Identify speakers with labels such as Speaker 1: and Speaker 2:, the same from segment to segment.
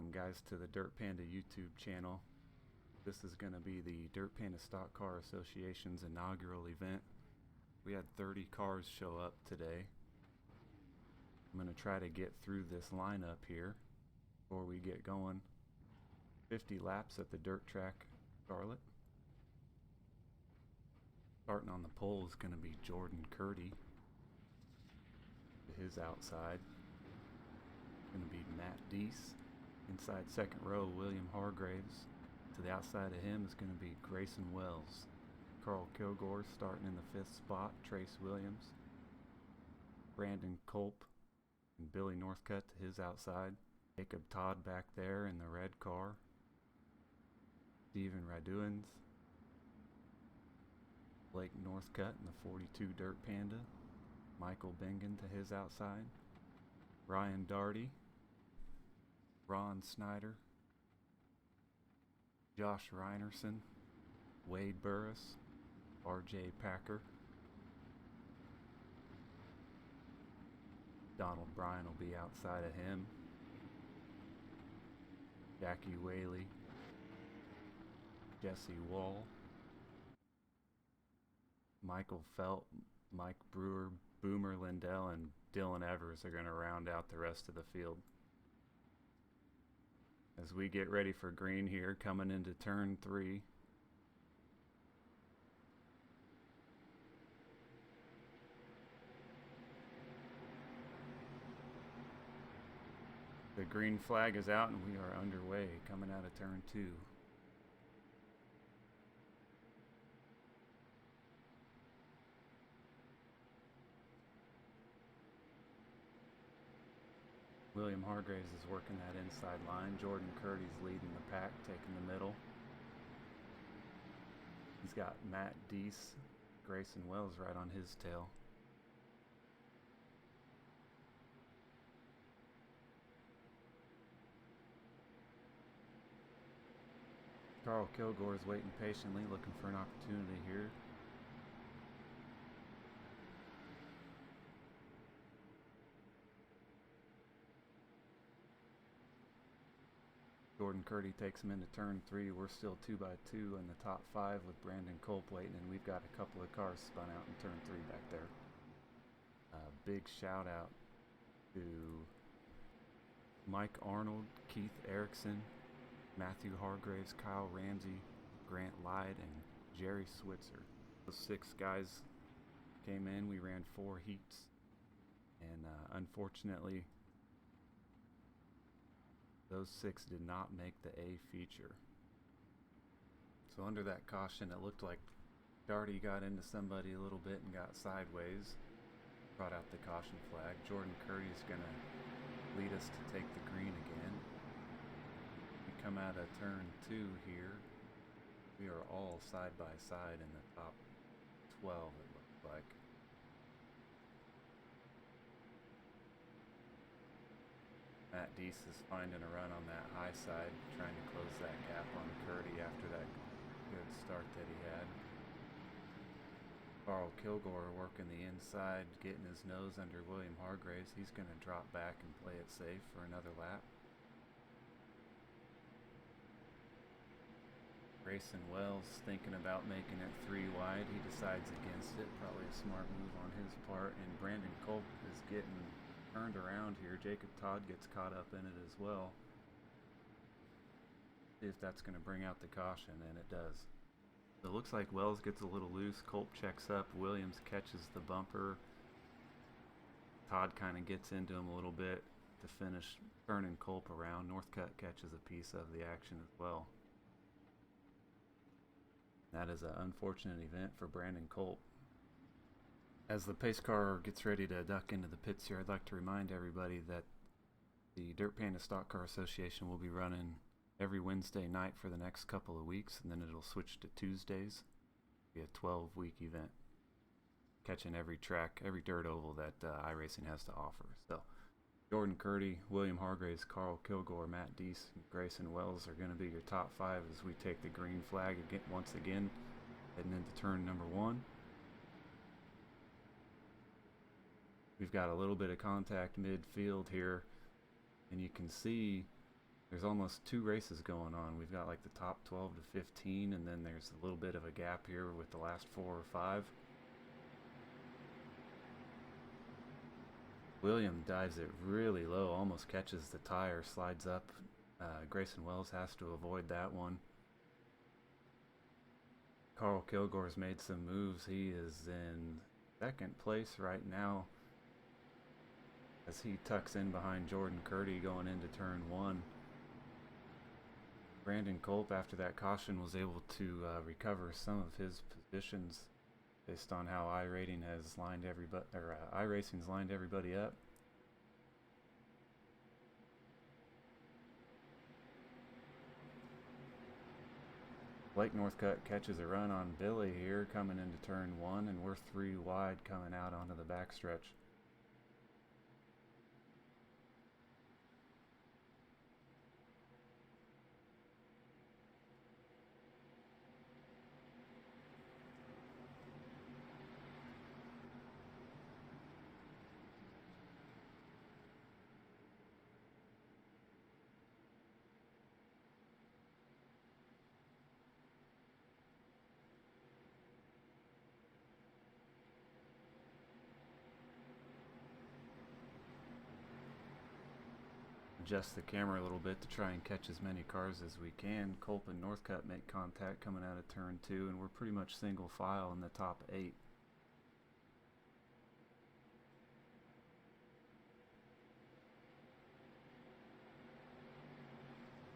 Speaker 1: Welcome guys to the Dirt Panda YouTube channel. This is going to be the Dirt Panda Stock Car Association's inaugural event. We had 30 cars show up today. I'm going to try to get through this lineup here before we get going. 50 laps at the dirt track, Charlotte. Starting on the pole is going to be Jordan Curdy. To his outside, going to be Matt Deese. Inside second row, William Hargraves. To the outside of him is going to be Grayson Wells. Carl Kilgore starting in the 5th spot, Trace Williams. Brandon Culp and Billy Northcutt to his outside. Jacob Todd back there in the red car. Steven Raduins. Blake Northcutt in the 42 Dirt Panda. Michael Bingen to his outside. Ryan Darty. Ron Snyder. Josh Reinerson. Wade Burris. RJ Packer. Donald Bryan will be outside of him. Jackie Whaley. Jesse Wall. Michael Felt, Mike Brewer, Boomer Lindell, and Dylan Evers are going to round out the rest of the field. As we get ready for green here, coming into turn 3. The green flag is out and we are underway, coming out of turn 2. William Hargraves is working that inside line. Jordan Curdy's leading the pack, taking the middle. He's got Matt Deese, Grayson Wells right on his tail. Carl Kilgore is waiting patiently, looking for an opportunity here. Jordan Curdy takes him into turn 3. We're still 2x2 in the top 5 with Brandon Culp waiting, and we've got a couple of cars spun out in turn 3 back there. Big shout out to Mike Arnold, Keith Erickson, Matthew Hargraves, Kyle Ramsey, Grant Lyde, and Jerry Switzer. Those 6 guys came in. We ran 4 heats, and unfortunately those 6 did not make the A feature. So under that caution, it looked like Darty got into somebody a little bit and got sideways. Brought out the caution flag. Jordan Curdy is going to lead us to take the green again. We come out of turn 2 here. We are all side by side in the top 12, it looked like. Matt Deese is finding a run on that high side, trying to close that gap on Curdy after that good start that he had. Carl Kilgore working the inside, getting his nose under William Hargraves. He's going to drop back and play it safe for another lap. Grayson Wells thinking about making it 3 wide. He decides against it. Probably a smart move on his part. And Brandon Culp is getting turned around here. Jacob Todd gets caught up in it as well. See if that's going to bring out the caution, and it does. So it looks like Wells gets a little loose. Culp checks up. Williams catches the bumper. Todd kind of gets into him a little bit to finish turning Culp around. Northcutt catches a piece of the action as well. That is an unfortunate event for Brandon Culp. As the pace car gets ready to duck into the pits here, I'd like to remind everybody that the Dirt Panda Stock Car Association will be running every Wednesday night for the next couple of weeks, and then it'll switch to Tuesdays. It'll be a 12-week event, catching every track, every dirt oval that iRacing has to offer. So Jordan Curdy, William Hargraves, Carl Kilgore, Matt Deese, and Grayson Wells are going to be your top 5 as we take the green flag again, once again, heading into turn number 1. We've got a little bit of contact midfield here, and you can see There's almost two races going on. We've got like the top 12 to 15, and then there's a little bit of a gap here with the last 4 or 5. William dives it really low, almost catches the tire, slides up. Grayson Wells has to avoid that one. Carl Kilgore's made some moves. He is in second place right now as he tucks in behind Jordan Curdy going into turn 1. Brandon Culp, after that caution, was able to recover some of his positions based on how iRacing's lined everybody up. Blake Northcutt catches a run on Billy here coming into turn 1, and we're 3 wide coming out onto the backstretch. Adjust the camera a little bit to try and catch as many cars as we can. Culp and Northcutt make contact coming out of turn 2, and we're pretty much single file in the top 8.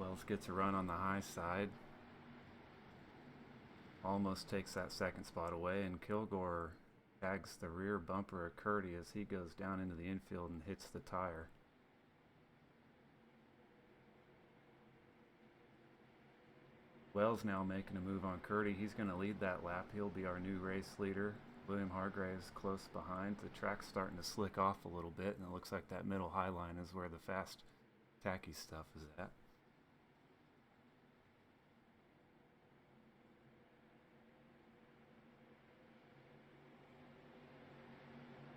Speaker 1: Wells gets a run on the high side. Almost takes that second spot away, and Kilgore tags the rear bumper of Curdy as he goes down into the infield and hits the tire. Wells now making a move on Curdy. He's going to lead that lap. He'll be our new race leader. William Hargraves close behind. The track's starting to slick off a little bit, and it looks like that middle high line is where the fast, tacky stuff is at.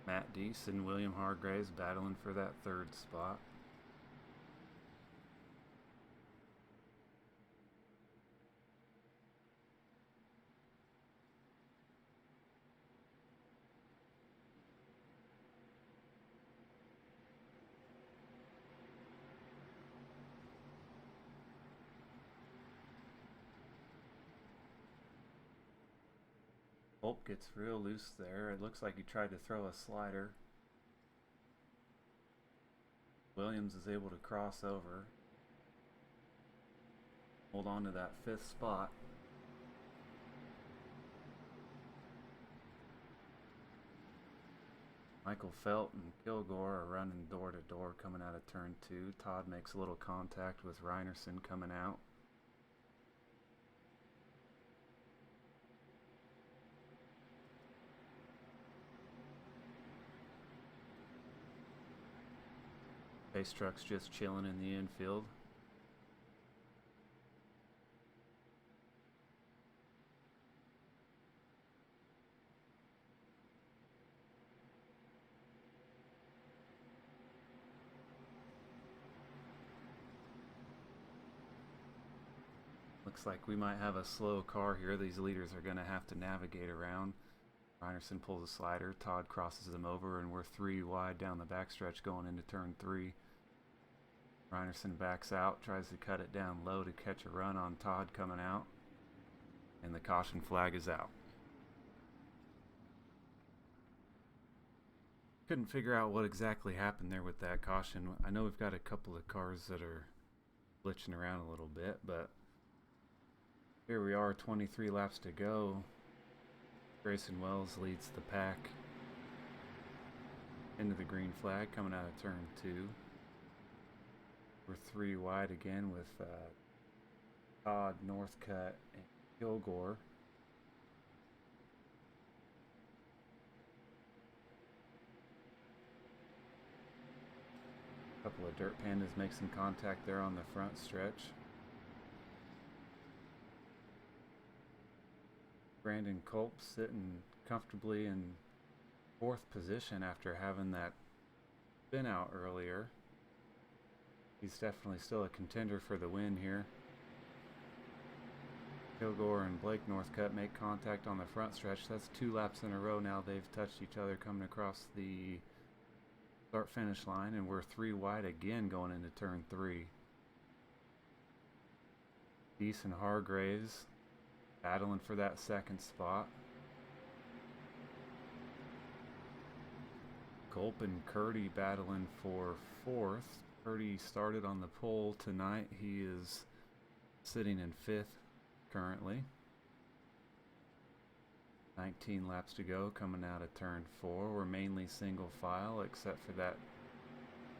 Speaker 1: Matt Deese and William Hargraves battling for that third spot. Culp gets real loose there. It looks like he tried to throw a slider. Williams is able to cross over. Hold on to that 5th spot. Michael Felt and Kilgore are running door to door coming out of turn 2. Todd makes a little contact with Reinerson coming out. Pace truck's just chilling in the infield. Looks like we might have a slow car here. These leaders are going to have to navigate around. Reinerson pulls a slider. Todd crosses them over, and we're 3 wide down the backstretch going into turn 3. Reinerson backs out, tries to cut it down low to catch a run on Todd coming out, and the caution flag is out. Couldn't figure out what exactly happened there with that caution. I know we've got a couple of cars that are glitching around a little bit, but here we are, 23 laps to go. Grayson Wells leads the pack into the green flag coming out of turn 2. We're 3 wide again with Todd, Northcutt, and Kilgore. A couple of Dirt Pandas make some contact there on the front stretch. Brandon Culp sitting comfortably in 4th position after having that spin out earlier. He's definitely still a contender for the win here. Kilgore and Blake Northcutt make contact on the front stretch. That's 2 laps in a row now. They've touched each other coming across the start-finish line, and we're 3 wide again going into turn 3. Deese and Hargraves battling for that second spot. Culp and Curdy battling for 4th. Curdy started on the pole tonight. He is sitting in 5th currently. 19 laps to go coming out of turn 4. We're mainly single file except for that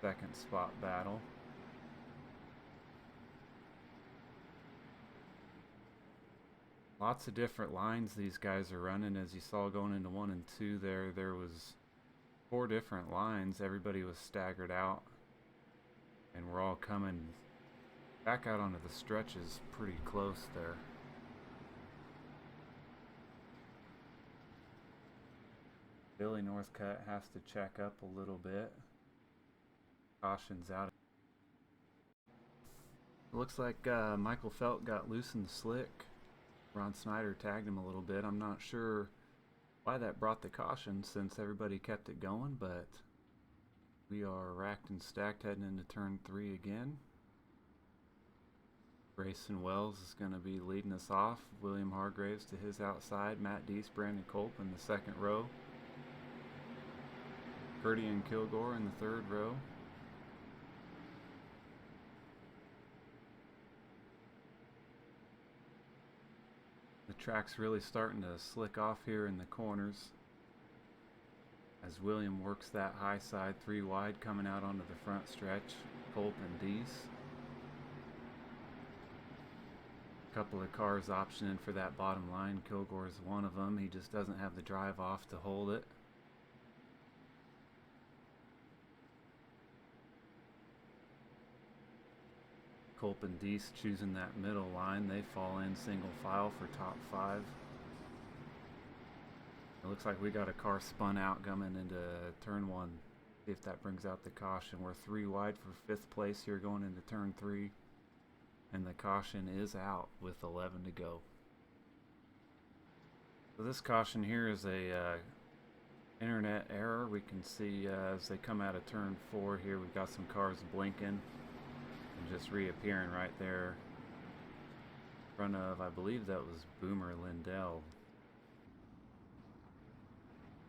Speaker 1: second spot battle. Lots of different lines these guys are running. As you saw going into 1 and 2 there was 4 different lines. Everybody was staggered out, and we're all coming back out onto the stretches pretty close there. Billy Northcutt has to check up a little bit. Caution's out. It looks like Michael Felt got loose in the slick. Ron Snyder tagged him a little bit. I'm not sure why that brought the caution since everybody kept it going, but we are racked and stacked heading into turn 3 again. Grayson Wells is going to be leading us off. William Hargraves to his outside. Matt Deese, Brandon Culp in the second row. Purdy and Kilgore in the third row. The track's really starting to slick off here in the corners as William works that high side 3 wide coming out onto the front stretch. Culp and Deese. A couple of cars optioning for that bottom line. Kilgore's one of them. He just doesn't have the drive off to hold it. Culp and Deese choosing that middle line. They fall in single file for top 5. It looks like we got a car spun out coming into turn 1. See if that brings out the caution. We're 3 wide for 5th place here going into turn 3. And the caution is out with 11 to go. So this caution here is a internet error. We can see as they come out of turn 4 here, we've got some cars blinking and just reappearing right there in front of, I believe that was Boomer Lindell.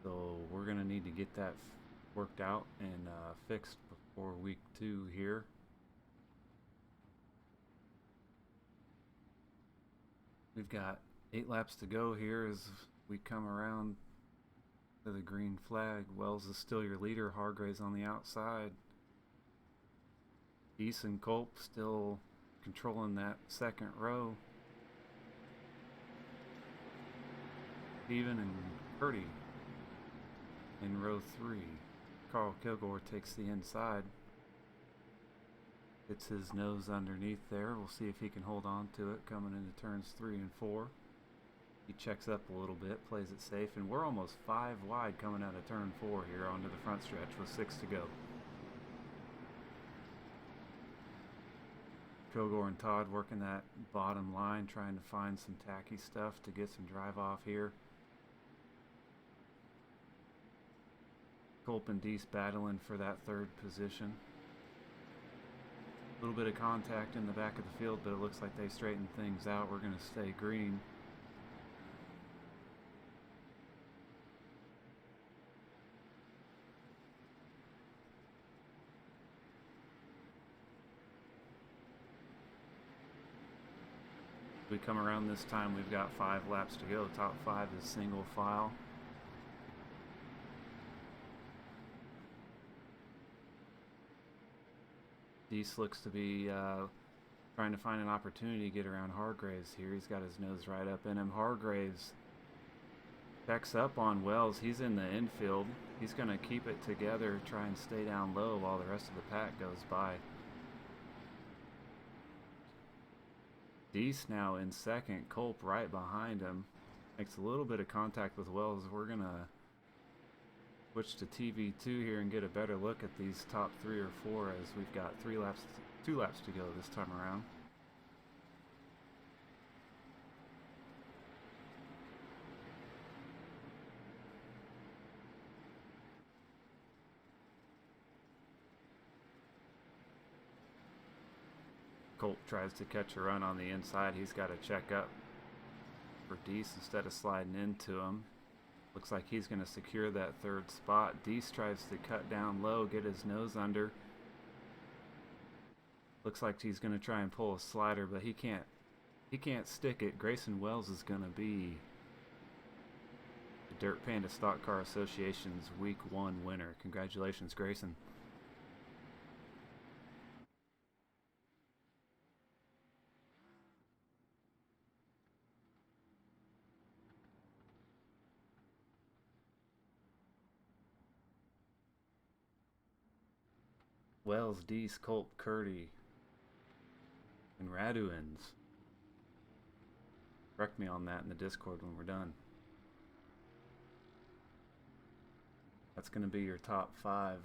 Speaker 1: So we're going to need to get that worked out and fixed before week 2 here. We've got 8 laps to go here as we come around to the green flag. Wells is still your leader. Hargraves on the outside. Deese and Culp still controlling that second row. Steven and Purdy in row 3. Carl Kilgore takes the inside. Gets his nose underneath there. We'll see if he can hold on to it coming into turns 3 and 4. He checks up a little bit, plays it safe, and we're almost 5 wide coming out of turn 4 here onto the front stretch with 6 to go. Kilgore and Todd working that bottom line, trying to find some tacky stuff to get some drive off here. Culp and Deese battling for that 3rd position. A little bit of contact in the back of the field, but it looks like they straightened things out. We're going to stay green. We come around this time, we've got 5 laps to go. Top 5 is single file. Deese looks to be trying to find an opportunity to get around Hargraves here. He's got his nose right up in him. Hargraves checks up on Wells. He's in the infield. He's going to keep it together, try and stay down low while the rest of the pack goes by. Deese now in second. Culp right behind him. Makes a little bit of contact with Wells. We're going to switch to TV2 here and get a better look at these top 3 or 4 as we've got 3 laps 2 laps to go this time around. Colt tries to catch a run on the inside. He's got to check up for Deese instead of sliding into him. Looks like he's going to secure that 3rd spot. Deese tries to cut down low, get his nose under. Looks like he's going to try and pull a slider, but he can't stick it. Grayson Wells is going to be the Dirt Panda Stock Car Association's Week 1 winner. Congratulations, Grayson. Wells, Deese, Colt, Curdy, and Raduins. Correct me on that in the Discord when we're done. That's going to be your top 5.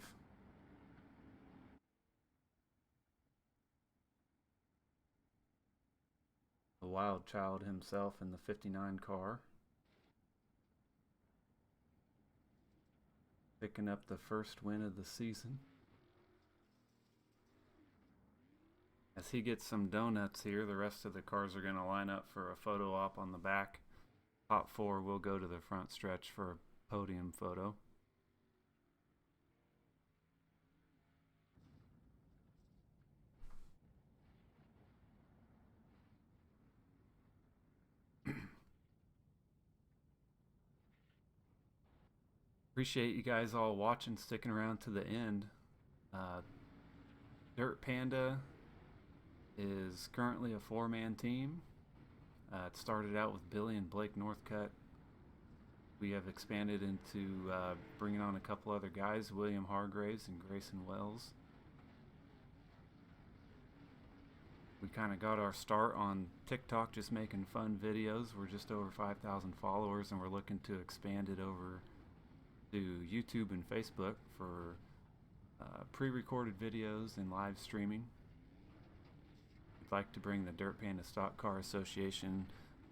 Speaker 1: The Wild Child himself in the 59 car. Picking up the first win of the season. As he gets some donuts here, the rest of the cars are going to line up for a photo op on the back. Top 4 will go to the front stretch for a podium photo. Appreciate you guys all watching, sticking around to the end. Dirt Panda is currently a 4-man team. It started out with Billy and Blake Northcutt. We have expanded into bringing on a couple other guys, William Hargraves and Grayson Wells. We kind of got our start on TikTok just making fun videos. We're just over 5,000 followers, and we're looking to expand it over to YouTube and Facebook for pre-recorded videos and live streaming. We'd like to bring the Dirt Panda Stock Car Association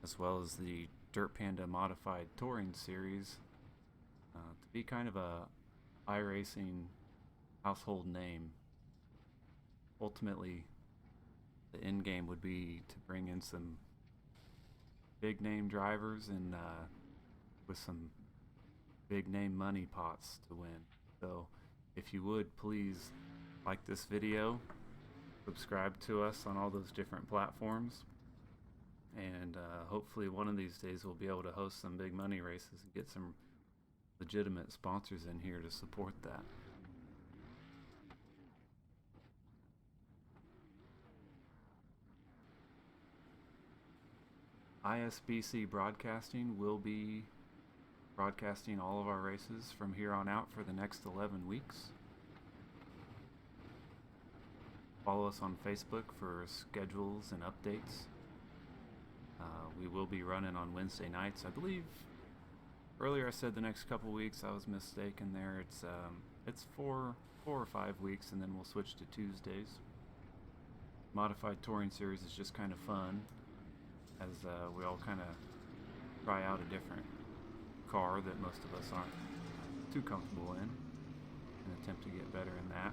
Speaker 1: as well as the Dirt Panda Modified Touring Series to be kind of a iRacing household name. Ultimately, the end game would be to bring in some big name drivers and with some big name money pots to win. So if you would, please like this video, subscribe to us on all those different platforms, and hopefully one of these days we'll be able to host some big money races and get some legitimate sponsors in here to support that. ISBC Broadcasting will be broadcasting all of our races from here on out for the next 11 weeks. Follow us on Facebook for schedules and updates. We will be running on Wednesday nights. I believe earlier I said the next couple weeks. I was mistaken there. It's 4 or 5 weeks, and then we'll switch to Tuesdays. Modified Touring Series is just kind of fun, as we all kind of try out a different car that most of us aren't too comfortable in and attempt to get better in that.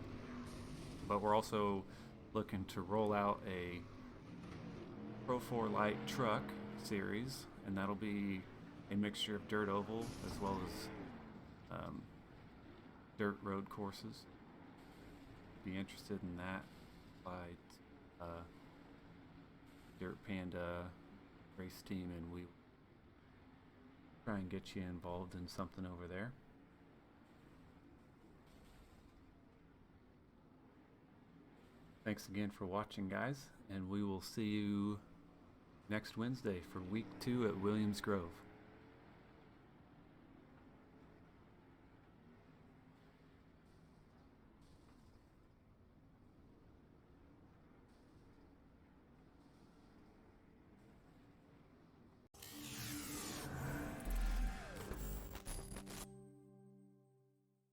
Speaker 1: But we're also looking to roll out a Pro 4 Light truck series, and that'll be a mixture of dirt oval as well as dirt road courses. If you're interested in that, by Dirt Panda race team, and we try and get you involved in something over there. Thanks again for watching, guys, and we will see you next Wednesday for week 2 at Williams Grove.